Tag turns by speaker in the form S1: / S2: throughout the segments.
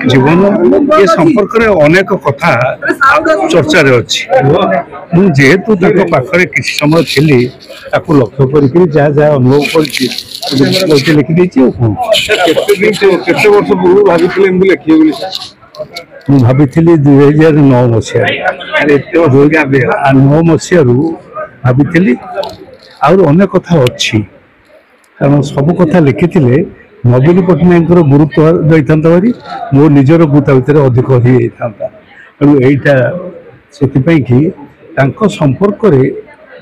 S1: जीवन ये संपर्क में अनेक कथा चर्चा जेहेतु पाखे किसी समय थी लक्ष्य कर अनुभव कर लिखिदी
S2: वर्ष पूर्व भाई
S1: मुझे 2009 मसीह 9 मसीह भाई अनेक कथा अच्छी कारण सब कथा लिखी नवीन पट्टनायक गुरुत्व जाता भारी मो निजर गुता भितर अधिक हो जाता तेणु यहाँ से संपर्क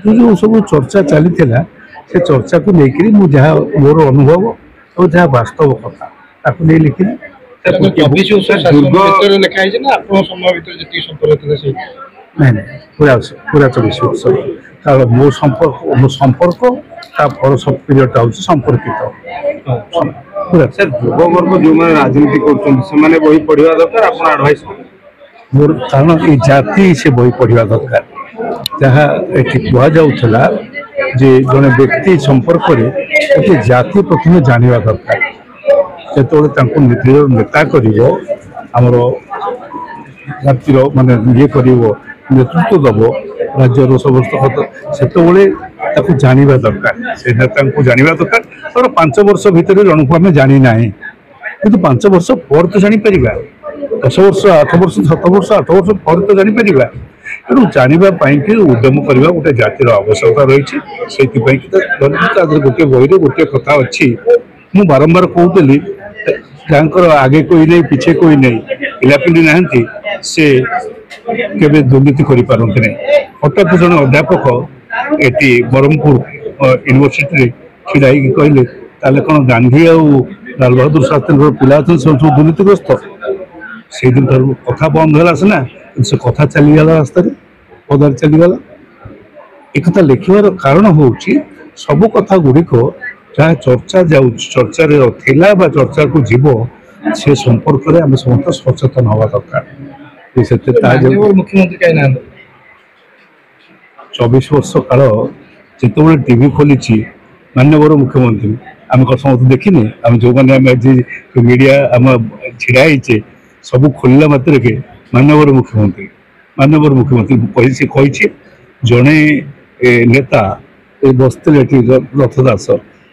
S1: जो सब चर्चा चली से चर्चा को लेकर मुझे मोर अनुभव और जहाँ वास्तव कथा नहीं लिखी ना पूरा पूरा 24 वर्ष मो संपर्क फल सब पीरियड हूँ संपर्कित पूरा
S2: सर युववर्ग जो राजनीति कर बही पढ़ा दरकार आडभाइस
S1: मोर कारण ये जाति से बही पढ़ा दरकार जहाँ कहला जे जड़े व्यक्ति संपर्क में जाति प्रथम जाना दरकार जो निज नेता करमर जातिर माने ये कर नेतृत्व दब राज्यर समस्त से जाना दरकार से नेता जाना दरकार और 5 वर्ष भितर जन को आम जानी ना कि 5 वर्ष पर तो जापर 10 वर्ष 8 वर्ष 7 वर्ष 8 वर्ष पर तो जापर तेणु जानापी उद्यम करवा गोटे जातिर आवश्यकता रही है गोटे बही गोटे कथा अच्छी मु बारंबार कहूली जहाँ आगे कोई नहीं पीछे कोई नहीं पिलापिली ना से केवे दुर्नीति करपारती नहीं हठात जन अध्यापक ये ब्रह्मपुर यूनिवर्सिटी छिड़ा कहले कौन गांधी और लाल बहादुर शास्त्री पिला सब दुर्नीतिग्रस्त से दिन कथा बंद है सीना से कथा चलीगला रास्त पदार चलीगला एक लिखार कारण हूँ सब कथा गुड़िक जहाँ चर्चा जाऊ चर्चा चर्चा को जीव से संपर्क में आम समस्त सचेतन हवा दरकार
S2: मुख्यमंत्री
S1: 24 वर्ष काल जिते टीवी खोली माननीय मुख्यमंत्री आम समस्त देखने आम जो मैंने मीडिया आम ढाई सब खोलला मात्र के माननीय मुख्यमंत्री कही जड़े नेता बसते रथ दास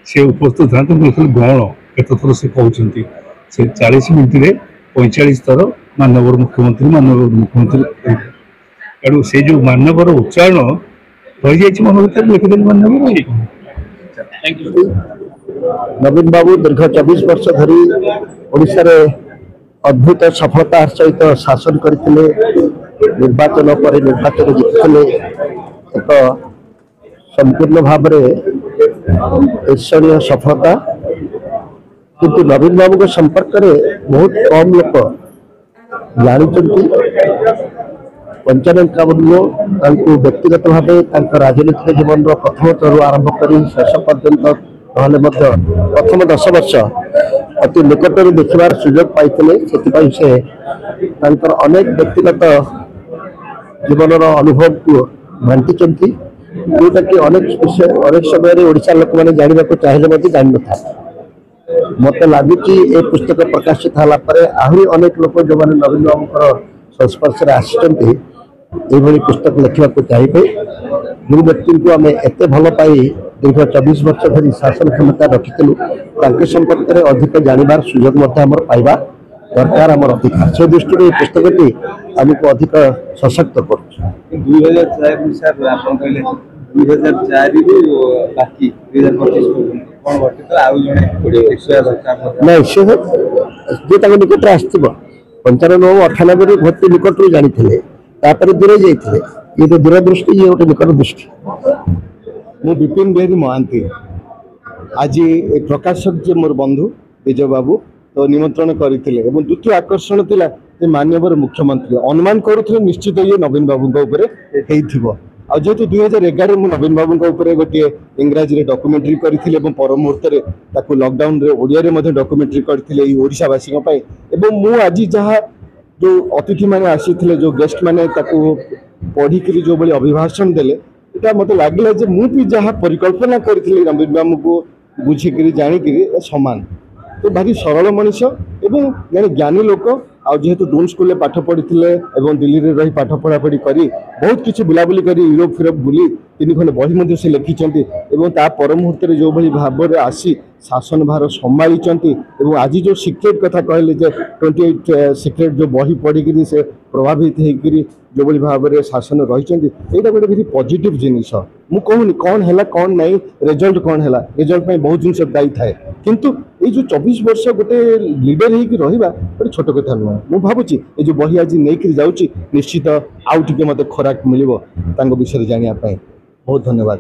S1: से उपस्थित था गौण केत थर से कहते से 40 मिनिट 45 थर माननीय मुख्यमंत्री तेणु से जो मानवर उच्चारण रही जाए मन भर लिखिदेली माननीय
S3: नवीन बाबू दीर्घ 24 वर्ष धरी ओडिशा रे अद्भुत सफलतार सहित शासन करते निर्वाचन पर निर्वाचन जीतते एक संपूर्ण भाव ईर्षणीय सफलता किंतु नवीन बाबू के संपर्क में बहुत कम लोग जानी पंचानन व्यक्तिगत भाव राजनीतिक जीवन प्रथम तौर आरंभ कर शेष पर्यंत प्रथम 10 वर्ष अति निकट देखार सुजोग पाई से अनेक व्यक्तिगत जीवन अनुभव को बांटी जोटा कि अनेक समय ओडिशा लोक मैंने जानवा चाहिए जान था मत लगुच ये पुस्तक प्रकाशित होगापर आहरी अनेक लोक जो मैंने नवीन बाबू संस्पर्श आसी पुस्तक लिखा चाहिए जो व्यक्ति को आम एत भल पाई दीर्घ 24 वर्ष धरी शासन क्षमता रखिलु संपर्क में अधिक जानवर सुजोग पाइबा दरकार आम अधिकार से दृष्टि पुस्तकटी आमको अधिक सशक्त कर 2004 निकट आसो 95-98 भर्ती निकट जानी दूरे जाते ये तो दूरदृष्टि ये गोटे निकट दृष्टि मु विपिन बिहारी महांती आज प्रकाशक जे मोर बंधु विजय बाबू तो निमंत्रण करते द्वितीय आकर्षण थिला माननीय मुख्यमंत्री अनुमान करुले निश्चित ये नवीन बाबू आ जेहेतु 2011 मु नवीन बाबू गोटे इंग्राजी डॉक्यूमेंट्री करथिले एवं पर मुहूर्त रे ताकू लॉकडाउन रे ओडिया रे मध्ये डॉक्यूमेंट्री करथिले ई ओडिशावासी पई एवं मु आज जहाँ जो अतिथि माने आसीथिले जो गेस्ट माने ताकू पढ़ी करी जो बली अभिभाषण देले एटा मते लागला जे मु भी जहाँ परिकल्पना करथिले नवीन बाबू को बुझी करी जानी करी समान तो भारी सरल मनुष्य एवं जड़े ज्ञानी लोक आ जेहेतु डून स्कूल पाठ पढ़ी दिल्ली रे रही पाठ पढ़ा पढ़ी करी बहुत किसी बुलाबुली करी यूरोप फिरोप बुली 3 खंड बही मध्य से लिखिंट एवं ता पर मुहूर्त जो भली भाव में आसी शासन भार संभाली आज जो सिक्रेट कथा कहले 28 सिक्रेट जो बही पढ़ी से प्रभावित होकर जो भली भाव में शासन रही गोटे भारी पॉजिटिव जिनिस मु कहूनी कौन है कौन नहीं रिजल्ट कौन है रिजल्ट बहुत जिन दायी थाए किंतु ये जो 24 वर्ष गोटे लीडर होकर रहा गोटे छोट कथा नुह मु भावुची ये जो बही आज नहीं जाऊँगी निश्चित आउ टे मत खराक मिल विषय जानापी बहुत धन्यवाद।